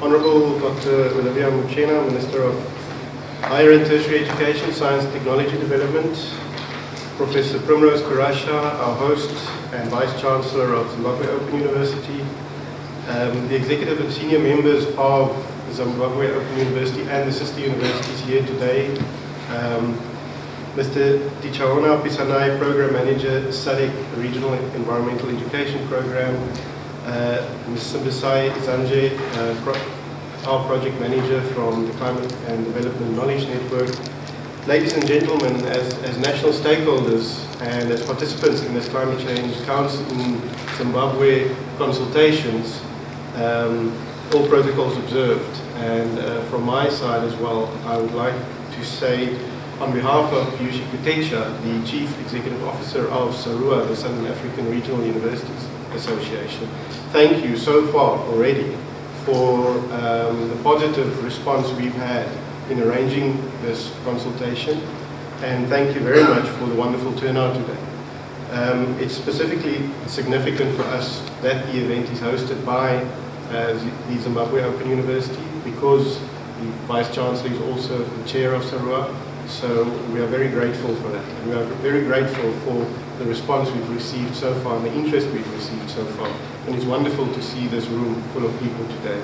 Honorable Dr. Olivia Muchena, Minister of Higher and Tertiary Education, Science and Technology Development, Professor Primrose Kurasha, our host and Vice Chancellor of Zimbabwe Open University, the executive and senior members of Zimbabwe Open University and the sister universities here today, Mr. Tichaona Pisanai, Program Manager, SADC Regional Environmental Education Program, Ms. Simbisai Zanje, our Project Manager from the Climate and Development Knowledge Network. Ladies and gentlemen, as national stakeholders and as participants in this Climate Change Council in Zimbabwe consultations, all protocols observed. And from my side as well, I would like to say, on behalf of Yushi Kutecha, the Chief Executive Officer of SARUA, the Southern African Regional Universities Association, thank you so far already for the positive response we've had in arranging this consultation, and thank you very much for the wonderful turnout today. It's specifically significant for us that the event is hosted by the Zimbabwe Open University, because the Vice Chancellor is also the Chair of SARUA, so we are very grateful for that. And we are very grateful for the response we've received so far and the interest we've received so far. And it's wonderful to see this room full of people today.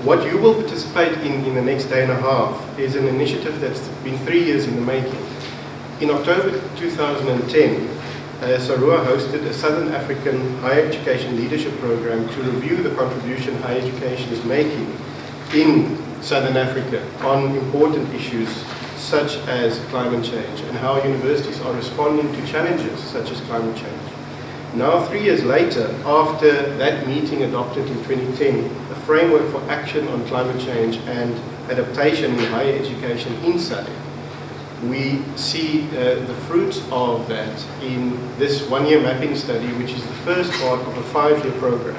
What you will participate in the next day and a half is an initiative that's been 3 years in the making. In October 2010, SARUA hosted a Southern African Higher Education Leadership Program to review the contribution higher education is making in Southern Africa on important issues such as climate change and how universities are responding to challenges such as climate change. Now, 3 years later, after that meeting adopted in 2010, a framework for action on climate change and adaptation in higher education in SADC, we see the fruits of that in this one-year mapping study, which is the first part of a 5-year program.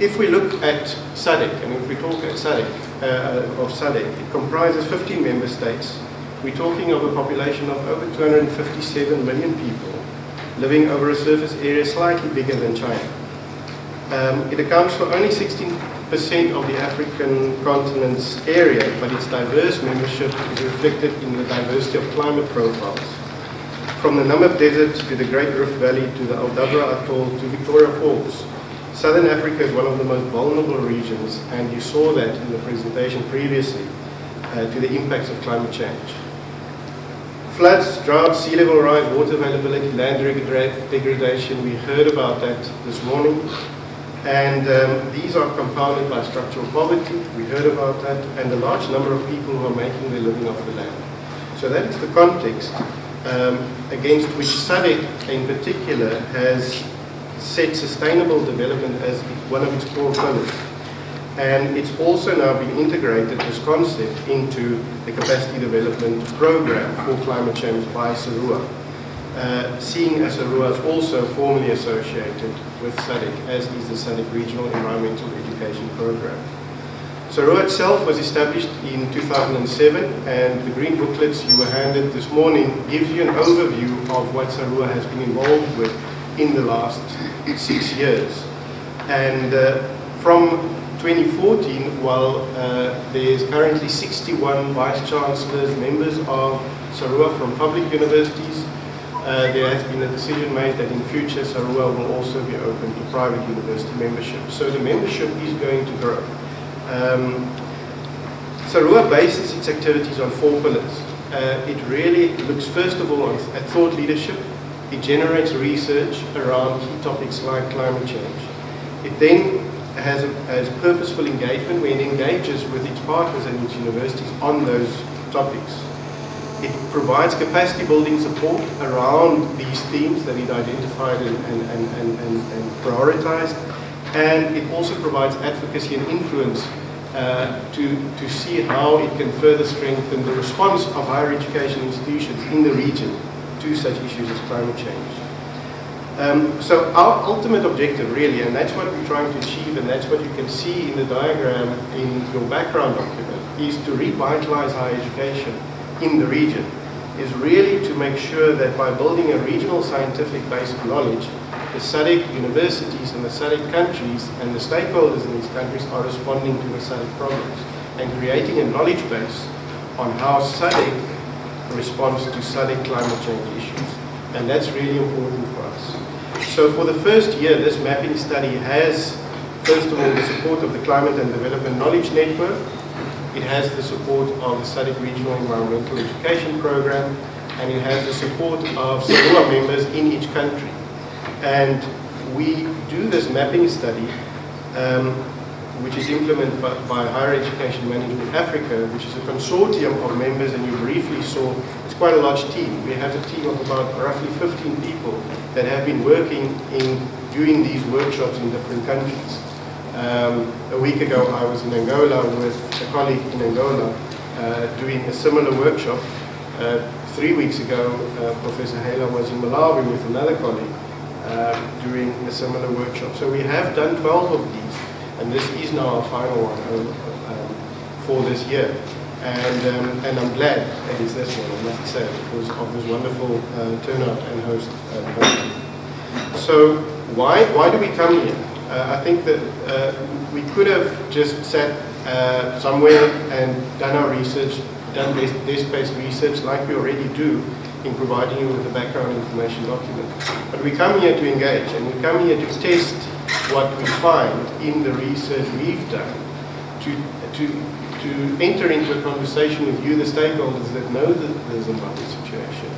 If we look at SADC, and if we talk at SADC, it comprises 15 member states. We're talking of a population of over 257 million people living over a surface area slightly bigger than China. It accounts for only 16% of the African continent's area, but its diverse membership is reflected in the diversity of climate profiles. From the Namib Desert to the Great Rift Valley to the Aldabra Atoll to Victoria Falls, Southern Africa is one of the most vulnerable regions, and you saw that in the presentation previously, to the impacts of climate change. Floods, droughts, sea level rise, water availability, land degradation, we heard about that this morning. And these are compounded by structural poverty, we heard about that, and a large number of people who are making their living off the land. So that is the context against which SADC in particular has set sustainable development as one of its core pillars. And it's also now been integrated, this concept, into the capacity development program for climate change by SARUA. Seeing as SARUA is also formally associated with SADC, as is the SADC Regional Environmental Education Program. SARUA itself was established in 2007, and the green booklets you were handed this morning gives you an overview of what SARUA has been involved with in the last 6 years. And from 2014, while there's currently 61 vice chancellors, members of SARUA from public universities, there has been a decision made that in future SARUA will also be open to private university membership. So the membership is going to grow. SARUA bases its activities on 4 pillars. It really looks first of all at thought leadership. It generates research around key topics like climate change. It then has purposeful engagement where it engages with its partners and its universities on those topics. It provides capacity building support around these themes that it identified and prioritized, and it also provides advocacy and influence to see how it can further strengthen the response of higher education institutions in the region to such issues as climate change. So our ultimate objective really, and that's what we're trying to achieve, and that's what you can see in the diagram in your background document, is to revitalize higher education in the region, is really to make sure that by building a regional scientific base of knowledge, the SADC universities and the SADC countries and the stakeholders in these countries are responding to the SADC programs and creating a knowledge base on how SADC responds to SADC climate change issues. And that's really important for us. So for the first year, this mapping study has, first of all, the support of the Climate and Development Knowledge Network. It has the support of the SADC Regional Environmental Education Program, and it has the support of SARUA members in each country. And we do this mapping study, which is implemented by Higher Education Management Africa, which is a consortium of members, and you briefly saw, it's quite a large team. We have a team of about roughly 15 people that have been working in doing these workshops in different countries. A week ago I was in Angola with a colleague in Angola doing a similar workshop. 3 weeks ago, Professor Hela was in Malawi with another colleague doing a similar workshop. So we have done 12 of these, and this is now our final one for this year. And I'm glad it is this one, I must say, because of this wonderful turnout and hosting. So why do we come here? I think that we could have just sat somewhere and done our research, done desk-based research like we already do in providing you with a background information document. But we come here to engage, and we come here to test what we find in the research we've done, to enter into a conversation with you, the stakeholders that know the Zimbabwe situation,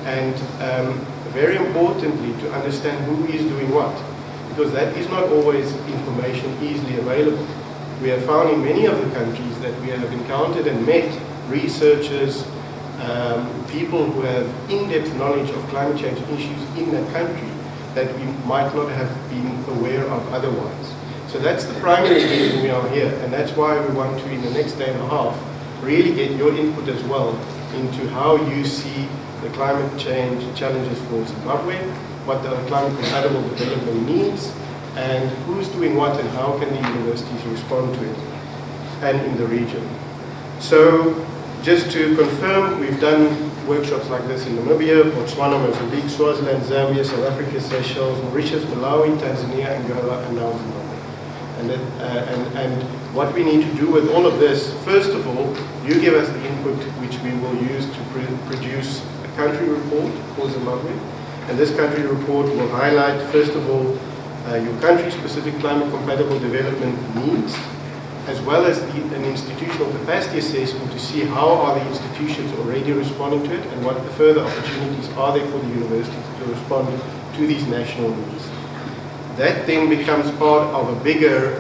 and very importantly, to understand who is doing what, because that is not always information easily available. We have found in many of the countries that we have encountered and met researchers, people who have in-depth knowledge of climate change issues in that country that we might not have been aware of otherwise. So that's the primary reason we are here, and that's why we want to, in the next day and a half, really get your input as well into how you see the climate change challenges for Zimbabwe, what the climate compatible development means, and who's doing what and how can the universities respond to it, and in the region. So just to confirm, we've done workshops like this in Namibia, Botswana, Mozambique, Swaziland, Zambia, South Africa, Seychelles, Mauritius, Malawi, Tanzania, Angola, and now Zimbabwe. And what we need to do with all of this, first of all, you give us the input which we will use to produce a country report for Zimbabwe. And this country report will highlight, first of all, your country-specific climate-compatible development needs, as well as an institutional capacity assessment to see how are the institutions already responding to it and what the further opportunities are there for the universities to respond to these national needs. That then becomes part of a bigger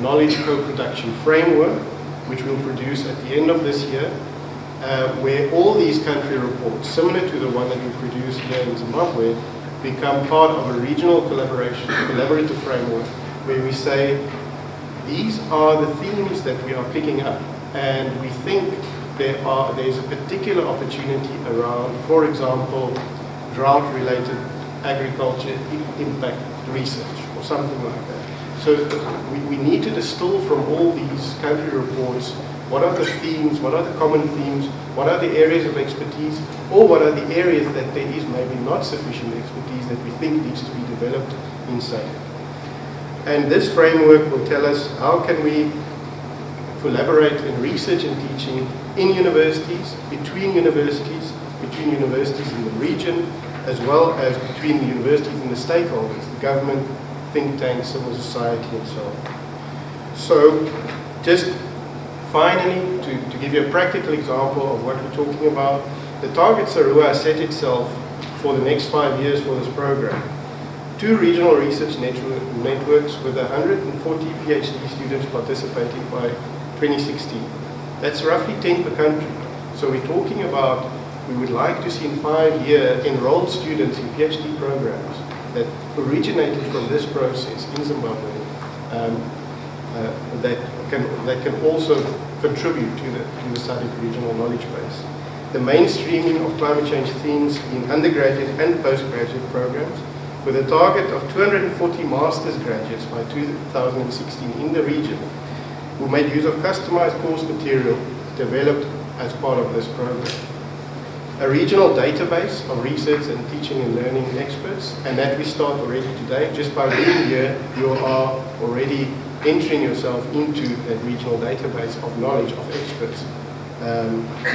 knowledge co-production framework, which we'll produce at the end of this year, where all these country reports, similar to the one that we produce here in Zimbabwe, become part of a regional collaborative framework, where we say, these are the themes that we are picking up, and we think there's a particular opportunity around, for example, drought-related agriculture impact research, or something like that. So we need to distill from all these country reports what are the themes, what are the common themes, what are the areas of expertise, or what are the areas that there is maybe not sufficient expertise that we think needs to be developed inside. And this framework will tell us how can we collaborate in research and teaching in universities, between universities in the region, as well as between the universities and the stakeholders, the government, think tanks, civil society, and so on. So just finally, to give you a practical example of what we're talking about, the target SARUA set itself for the next 5 years for this program. 2 regional research networks with 140 PhD students participating by 2016. That's roughly 10 per country. So we're talking about, we would like to see in 5 years enrolled students in PhD programs that originated from this process in Zimbabwe that can also contribute to the SADC regional knowledge base. The mainstreaming of climate change themes in undergraduate and postgraduate programs, with a target of 240 master's graduates by 2016 in the region, who made use of customized course material developed as part of this program. a regional database of research and teaching and learning experts, and that we start already today. Just by being here, you are already entering yourself into that regional database of knowledge of experts,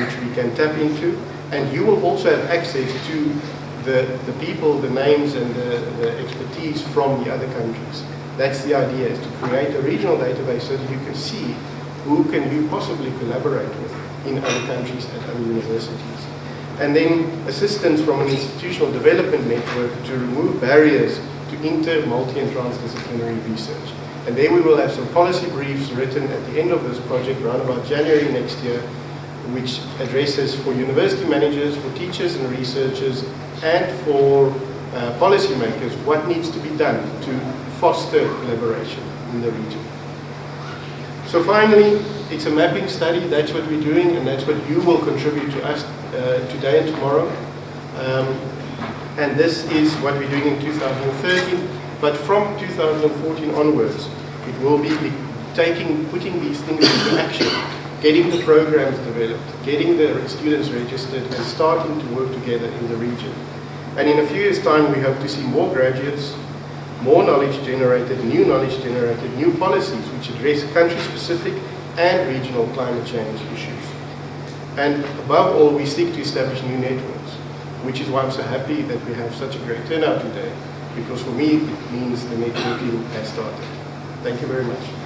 which we can tap into, and you will also have access to the people, the names, and the expertise from the other countries. That's the idea, is to create a regional database so that you can see who can you possibly collaborate with in other countries at other universities. And then assistance from an institutional development network to remove barriers to inter, multi, and transdisciplinary research. And then we will have some policy briefs written at the end of this project, around about January next year, which addresses for university managers, for teachers and researchers, and for policymakers what needs to be done to foster collaboration in the region. So finally, it's a mapping study. That's what we're doing, and that's what you will contribute to us today and tomorrow. And this is what we're doing in 2013. But from 2014 onwards, it will be putting these things into action, getting the programs developed, getting the students registered, and starting to work together in the region. And in a few years' time, we hope to see more graduates, more knowledge generated, new policies which address country-specific and regional climate change issues. And above all, we seek to establish new networks, which is why I'm so happy that we have such a great turnout today, because for me, it means the networking has started. Thank you very much.